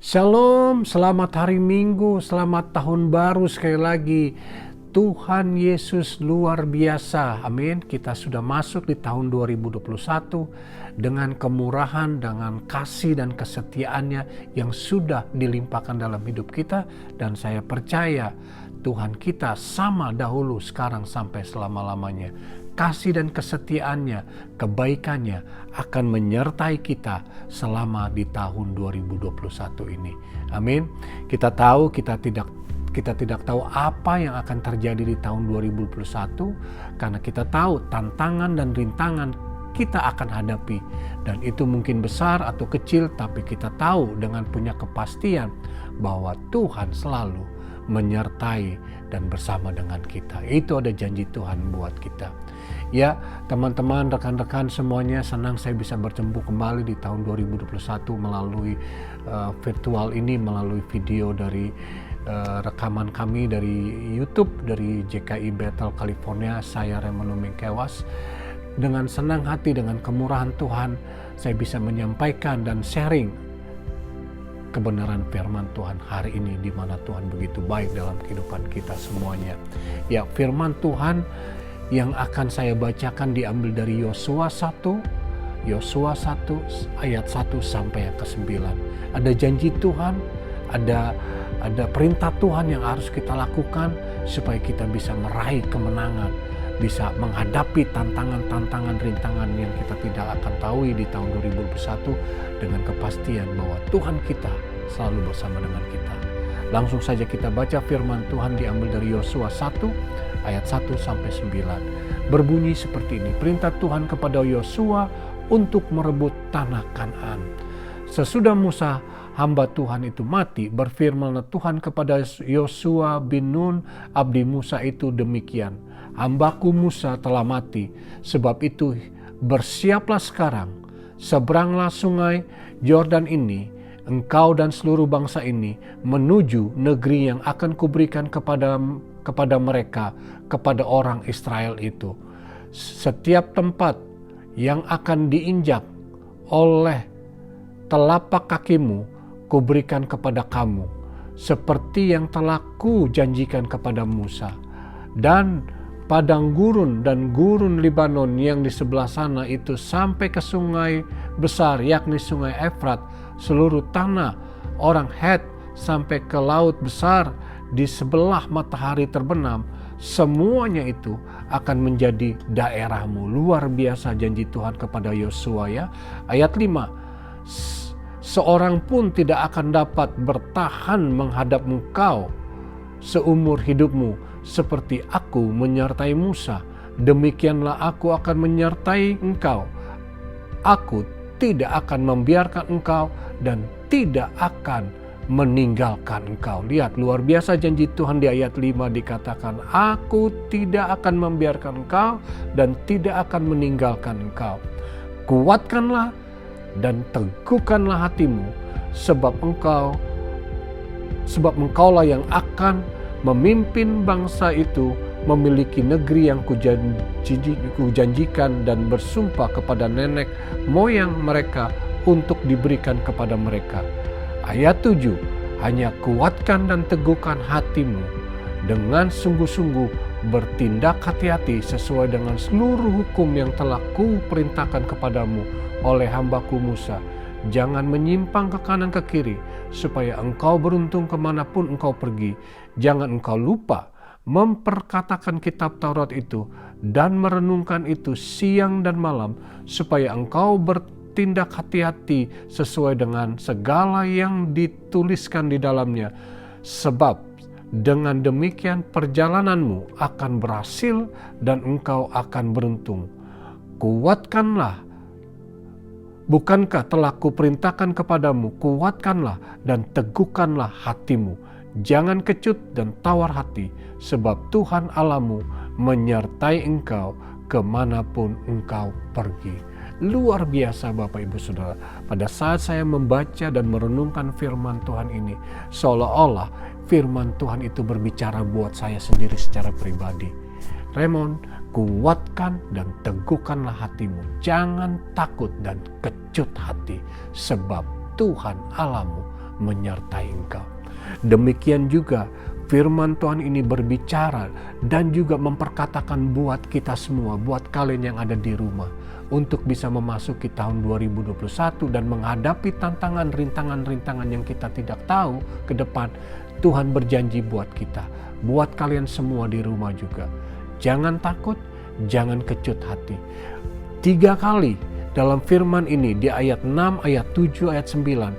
Shalom, selamat hari Minggu, selamat tahun baru sekali lagi. Tuhan Yesus luar biasa, amin. Kita sudah masuk di tahun 2021 dengan kemurahan, dengan kasih dan kesetiaannya yang sudah dilimpahkan dalam hidup kita. Dan saya percaya Tuhan kita sama dahulu, sekarang sampai selama-lamanya. Kasih dan kesetiaannya, kebaikannya akan menyertai kita selama di tahun 2021 ini. Amin. Kita tahu kita tidak tahu apa yang akan terjadi di tahun 2021 karena kita tahu tantangan dan rintangan kita akan hadapi, dan itu mungkin besar atau kecil, tapi kita tahu dengan punya kepastian bahwa Tuhan selalu menyertai dan bersama dengan kita. Itu ada janji Tuhan buat kita. Ya, teman-teman, rekan-rekan semuanya, senang saya bisa bertemu kembali di tahun 2021 melalui virtual ini, melalui video dari rekaman kami dari YouTube, dari JKI Bethel, California. Saya Raymond Mengkewas. Dengan senang hati, dengan kemurahan Tuhan, saya bisa menyampaikan dan sharing kebenaran firman Tuhan hari ini, di mana Tuhan begitu baik dalam kehidupan kita semuanya. Ya, firman Tuhan yang akan saya bacakan diambil dari Yosua 1 ayat 1 sampai yang ke-9. Ada janji Tuhan, ada perintah Tuhan yang harus kita lakukan supaya kita bisa meraih kemenangan, bisa menghadapi tantangan-tantangan, rintangan yang kita tidak akan tahu di tahun 2021 dengan kepastian bahwa Tuhan kita selalu bersama dengan kita. Langsung saja kita baca firman Tuhan diambil dari Yosua 1 ayat 1 sampai 9. Berbunyi seperti ini. Perintah Tuhan kepada Yosua untuk merebut tanah Kanaan. Sesudah Musa hamba Tuhan itu mati, berfirmanlah Tuhan kepada Yosua bin Nun, abdi Musa itu demikian. Hambaku Musa telah mati, sebab itu bersiaplah sekarang, seberanglah sungai Yordan ini, engkau dan seluruh bangsa ini, menuju negeri yang akan kuberikan kepada mereka, kepada orang Israel itu. Setiap tempat yang akan diinjak oleh telapak kakimu, kuberikan kepada kamu, seperti yang telah kujanjikan kepada Musa. Dan padang gurun dan gurun Libanon yang di sebelah sana itu sampai ke sungai besar, yakni sungai Efrat, seluruh tanah orang Het sampai ke laut besar di sebelah matahari terbenam, semuanya itu akan menjadi daerahmu. Luar biasa janji Tuhan kepada Yosua, ya. Ayat 5. Seorang pun tidak akan dapat bertahan menghadap engkau seumur hidupmu, seperti aku menyertai Musa, demikianlah aku akan menyertai engkau. Aku tidak akan membiarkan engkau dan tidak akan meninggalkan engkau. Lihat, luar biasa janji Tuhan di ayat 5 dikatakan, aku tidak akan membiarkan engkau dan tidak akan meninggalkan engkau. Kuatkanlah dan teguhkanlah hatimu, sebab engkaulah yang akan memimpin bangsa itu memiliki negeri yang kujanjikan dan bersumpah kepada nenek moyang mereka untuk diberikan kepada mereka. Ayat 7, hanya kuatkan dan teguhkan hatimu dengan sungguh-sungguh, bertindak hati-hati sesuai dengan seluruh hukum yang telah kuperintahkan kepadamu oleh hambaku Musa. Jangan menyimpang ke kanan ke kiri, supaya engkau beruntung kemanapun engkau pergi. Jangan engkau lupa memperkatakan kitab Taurat itu dan merenungkan itu siang dan malam, supaya engkau bertindak hati-hati sesuai dengan segala yang dituliskan di dalamnya. Sebab dengan demikian perjalananmu akan berhasil dan engkau akan beruntung. Kuatkanlah, bukankah telah kuperintahkan kepadamu, kuatkanlah dan teguhkanlah hatimu. Jangan kecut dan tawar hati, sebab Tuhan Allahmu menyertai engkau kemanapun engkau pergi. Luar biasa Bapak Ibu Saudara. Pada saat saya membaca dan merenungkan firman Tuhan ini, seolah-olah firman Tuhan itu berbicara buat saya sendiri secara pribadi. Raymond, kuatkan dan teguhkanlah hatimu. Jangan takut dan kecut hati, sebab Tuhan Allahmu menyertai engkau. Demikian juga firman Tuhan ini berbicara dan juga memperkatakan buat kita semua, buat kalian yang ada di rumah, untuk bisa memasuki tahun 2021 dan menghadapi tantangan, rintangan-rintangan yang kita tidak tahu ke depan. Tuhan berjanji buat kita, buat kalian semua di rumah juga. Jangan takut, jangan kecut hati. 3 kali dalam firman ini di ayat 6, ayat 7, ayat 9,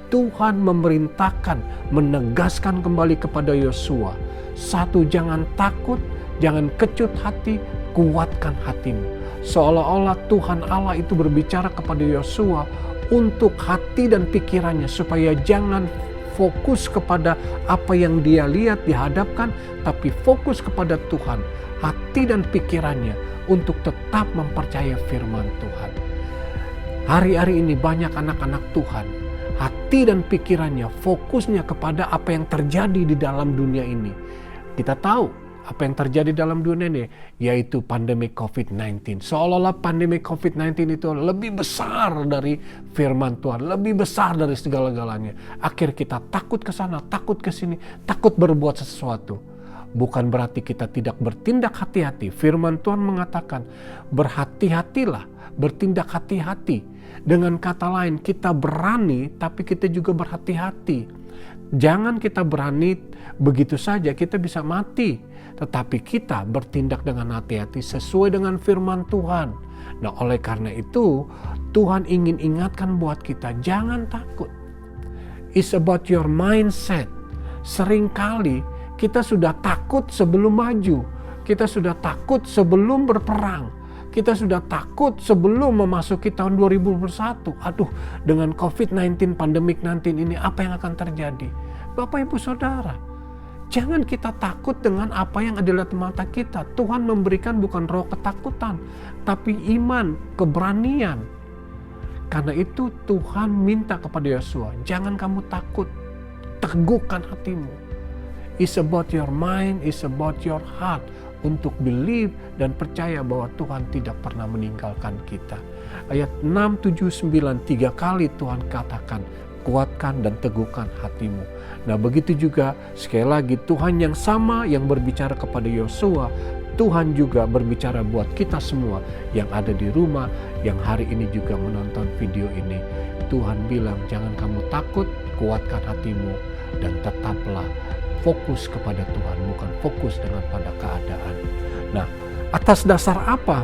Tuhan memerintahkan, menegaskan kembali kepada Yosua. 1, jangan takut, jangan kecut hati, kuatkan hatimu. Seolah-olah Tuhan Allah itu berbicara kepada Yosua untuk hati dan pikirannya, supaya jangan fokus kepada apa yang dia lihat dihadapkan, tapi fokus kepada Tuhan, hati dan pikirannya, untuk tetap mempercayai firman Tuhan. Hari-hari ini banyak anak-anak Tuhan, hati dan pikirannya fokusnya kepada apa yang terjadi di dalam dunia ini. Kita tahu apa yang terjadi dalam dunia ini, yaitu pandemi COVID-19. Seolah-olah pandemi COVID-19 itu lebih besar dari firman Tuhan, lebih besar dari segala-galanya. Akhir kita takut ke sana, takut ke sini, takut berbuat sesuatu. Bukan berarti kita tidak bertindak hati-hati. Firman Tuhan mengatakan, berhati-hatilah, bertindak hati-hati. Dengan kata lain, kita berani, tapi kita juga berhati-hati. Jangan kita berani begitu saja, kita bisa mati. Tetapi kita bertindak dengan hati-hati sesuai dengan firman Tuhan. Nah, oleh karena itu, Tuhan ingin ingatkan buat kita, jangan takut. It's about your mindset. Seringkali kita sudah takut sebelum maju. Kita sudah takut sebelum berperang. Kita sudah takut sebelum memasuki tahun 2021. Aduh, dengan COVID-19, pandemik 19 ini apa yang akan terjadi? Bapak Ibu Saudara, jangan kita takut dengan apa yang ada di mata kita. Tuhan memberikan bukan roh ketakutan, tapi iman, keberanian. Karena itu Tuhan minta kepada Yosua, jangan kamu takut, teguhkan hatimu. It's about your mind, it's about your heart. Untuk believe dan percaya bahwa Tuhan tidak pernah meninggalkan kita. Ayat 6, 7, 9, 3 kali Tuhan katakan, kuatkan dan teguhkan hatimu. Nah, begitu juga sekali lagi Tuhan yang sama yang berbicara kepada Yosua, Tuhan juga berbicara buat kita semua yang ada di rumah, yang hari ini juga menonton video ini. Tuhan bilang, jangan kamu takut, kuatkan hatimu, dan tetaplah fokus kepada Tuhan, bukan fokus dengan pada keadaan. Nah, atas dasar apa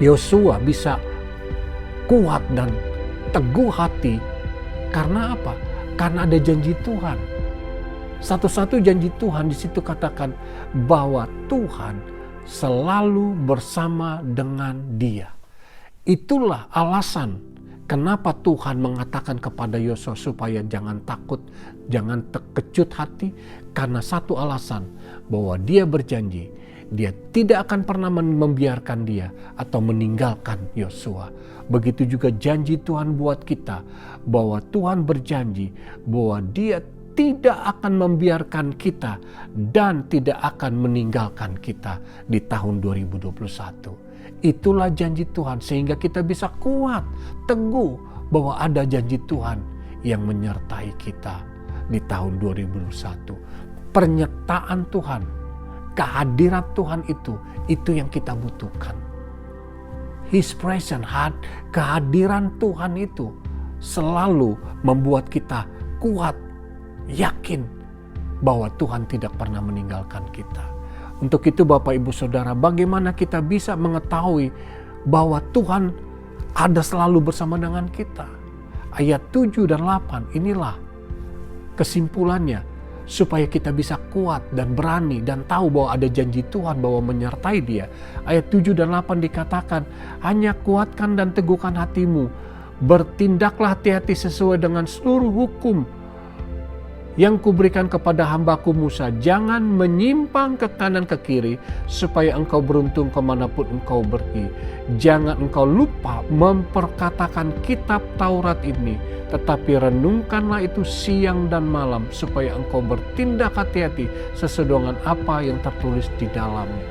Yosua bisa kuat dan teguh hati? Karena apa? Karena ada janji Tuhan. Satu-satu janji Tuhan di situ katakan bahwa Tuhan selalu bersama dengan dia. Itulah alasan kenapa Tuhan mengatakan kepada Yosua supaya jangan takut, jangan terkejut hati, karena satu alasan, bahwa dia berjanji, dia tidak akan pernah membiarkan dia atau meninggalkan Yosua. Begitu juga janji Tuhan buat kita, bahwa Tuhan berjanji bahwa dia tidak akan membiarkan kita dan tidak akan meninggalkan kita di tahun 2021. Itulah janji Tuhan, sehingga kita bisa kuat, teguh bahwa ada janji Tuhan yang menyertai kita di tahun 2021. Pernyataan Tuhan, kehadiran Tuhan itu yang kita butuhkan. His presence, kehadiran Tuhan itu selalu membuat kita kuat, yakin bahwa Tuhan tidak pernah meninggalkan kita. Untuk itu Bapak Ibu Saudara, bagaimana kita bisa mengetahui bahwa Tuhan ada selalu bersama dengan kita? Ayat 7 dan 8 inilah kesimpulannya, supaya kita bisa kuat dan berani dan tahu bahwa ada janji Tuhan bahwa menyertai dia. Ayat 7 dan 8 dikatakan, hanya kuatkan dan teguhkan hatimu, bertindaklah hati-hati sesuai dengan seluruh hukum yang kuberikan kepada hambaku Musa. Jangan menyimpang ke kanan ke kiri, supaya engkau beruntung kemanapun engkau pergi. Jangan engkau lupa memperkatakan kitab Taurat ini, tetapi renungkanlah itu siang dan malam, supaya engkau bertindak hati-hati sesuai dengan apa yang tertulis di dalamnya.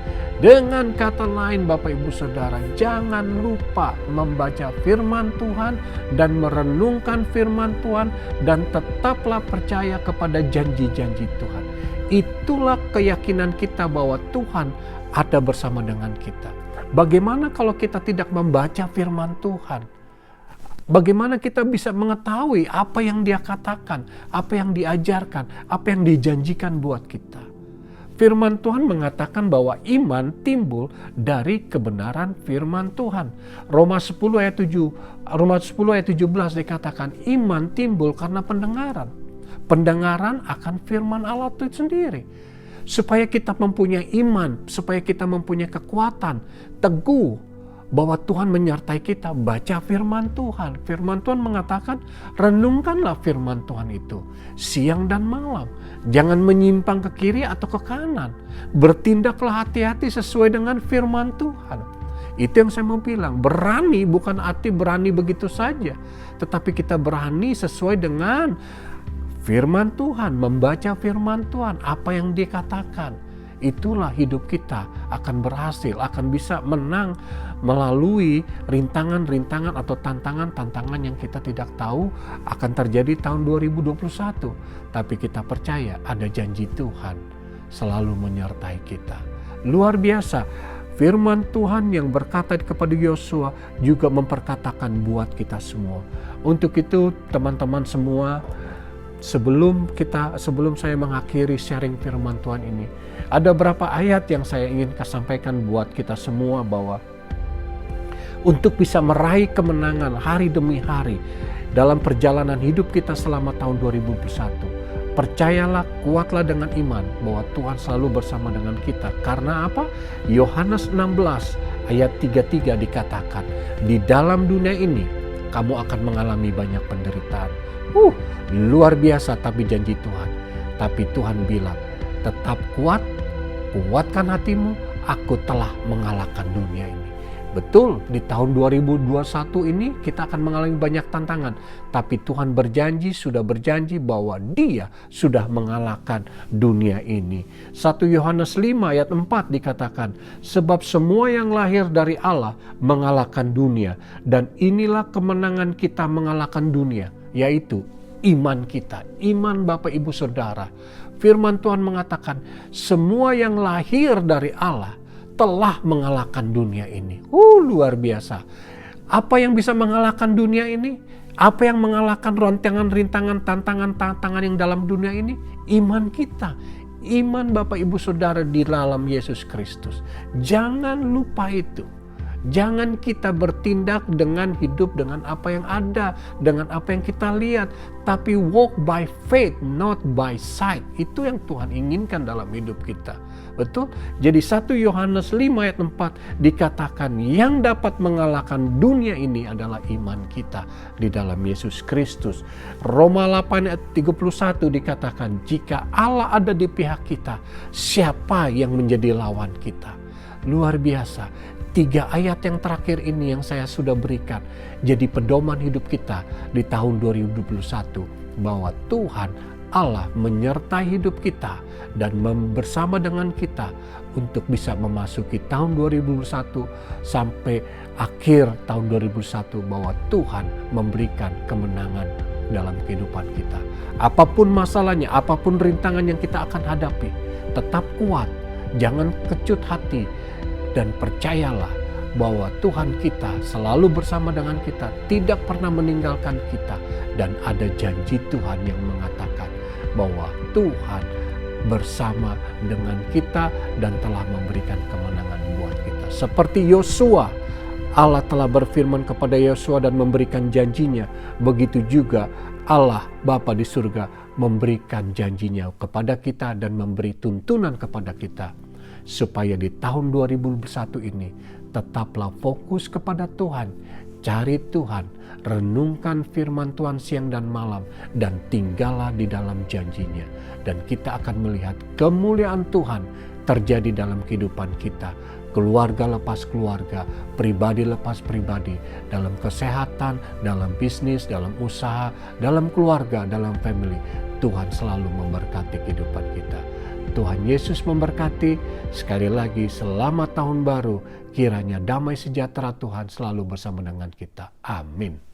Dengan kata lain Bapak Ibu Saudara, jangan lupa membaca firman Tuhan dan merenungkan firman Tuhan, dan tetaplah percaya kepada janji-janji Tuhan. Itulah keyakinan kita bahwa Tuhan ada bersama dengan kita. Bagaimana kalau kita tidak membaca firman Tuhan? Bagaimana kita bisa mengetahui apa yang Dia katakan, apa yang diajarkan, apa yang dijanjikan buat kita? Firman Tuhan mengatakan bahwa iman timbul dari kebenaran firman Tuhan. Roma 10 ayat 17 dikatakan iman timbul karena pendengaran. Pendengaran akan firman Allah itu sendiri. Supaya kita mempunyai iman, supaya kita mempunyai kekuatan, teguh bahwa Tuhan menyertai kita, baca firman Tuhan. Firman Tuhan mengatakan, renungkanlah firman Tuhan itu siang dan malam. Jangan menyimpang ke kiri atau ke kanan. Bertindaklah hati-hati sesuai dengan firman Tuhan. Itu yang saya mau bilang, berani bukan arti berani begitu saja, tetapi kita berani sesuai dengan firman Tuhan, membaca firman Tuhan, apa yang dikatakan. Itulah hidup kita akan berhasil, akan bisa menang melalui rintangan-rintangan atau tantangan-tantangan yang kita tidak tahu akan terjadi tahun 2021. Tapi kita percaya ada janji Tuhan selalu menyertai kita. Luar biasa, firman Tuhan yang berkata kepada Yosua juga memperkatakan buat kita semua. Untuk itu teman-teman semua, sebelum saya mengakhiri sharing firman Tuhan ini, ada beberapa ayat yang saya ingin sampaikan buat kita semua, bahwa untuk bisa meraih kemenangan hari demi hari dalam perjalanan hidup kita selama tahun 2021, percayalah, kuatlah dengan iman bahwa Tuhan selalu bersama dengan kita. Karena apa? Yohanes 16 ayat 33 dikatakan, di dalam dunia ini kamu akan mengalami banyak penderitaan. Luar biasa, tapi janji Tuhan. Tapi Tuhan bilang, tetap kuat, kuatkan hatimu, aku telah mengalahkan dunia ini. Betul, di tahun 2021 ini kita akan mengalami banyak tantangan. Tapi Tuhan sudah berjanji bahwa Dia sudah mengalahkan dunia ini. 1 Yohanes 5 ayat 4 dikatakan, sebab semua yang lahir dari Allah mengalahkan dunia. Dan inilah kemenangan kita mengalahkan dunia, yaitu iman kita, iman Bapak Ibu Saudara. Firman Tuhan mengatakan, semua yang lahir dari Allah telah mengalahkan dunia ini. Luar biasa. Apa yang bisa mengalahkan dunia ini? Apa yang mengalahkan rontangan, rintangan, tantangan yang dalam dunia ini? Iman kita. Iman Bapak Ibu Saudara di dalam Yesus Kristus. Jangan lupa itu. Jangan kita bertindak dengan hidup dengan apa yang ada, dengan apa yang kita lihat, tapi walk by faith, not by sight. Itu yang Tuhan inginkan dalam hidup kita. Betul? Jadi 1 Yohanes 5 ayat 4 dikatakan yang dapat mengalahkan dunia ini adalah iman kita di dalam Yesus Kristus. Roma 8 ayat 31 dikatakan, jika Allah ada di pihak kita, siapa yang menjadi lawan kita? Luar biasa. 3 ayat yang terakhir ini yang saya sudah berikan jadi pedoman hidup kita di tahun 2021, bahwa Tuhan Allah menyertai hidup kita dan bersama dengan kita untuk bisa memasuki tahun 2021 sampai akhir tahun 2021, bahwa Tuhan memberikan kemenangan dalam kehidupan kita. Apapun masalahnya, apapun rintangan yang kita akan hadapi, tetap kuat, jangan kecut hati, dan percayalah bahwa Tuhan kita selalu bersama dengan kita, tidak pernah meninggalkan kita. Dan ada janji Tuhan yang mengatakan bahwa Tuhan bersama dengan kita dan telah memberikan kemenangan buat kita. Seperti Yosua, Allah telah berfirman kepada Yosua dan memberikan janjinya. Begitu juga Allah Bapa di surga memberikan janjinya kepada kita dan memberi tuntunan kepada kita. Supaya di tahun 2021 ini tetaplah fokus kepada Tuhan, cari Tuhan, renungkan firman Tuhan siang dan malam, dan tinggallah di dalam janjinya. Dan kita akan melihat kemuliaan Tuhan terjadi dalam kehidupan kita. Keluarga lepas keluarga, pribadi lepas pribadi, dalam kesehatan, dalam bisnis, dalam usaha, dalam keluarga, dalam family. Tuhan selalu memberkati kehidupan kita. Tuhan Yesus memberkati. Sekali lagi, selamat tahun baru. Kiranya damai sejahtera Tuhan selalu bersama dengan kita. Amin.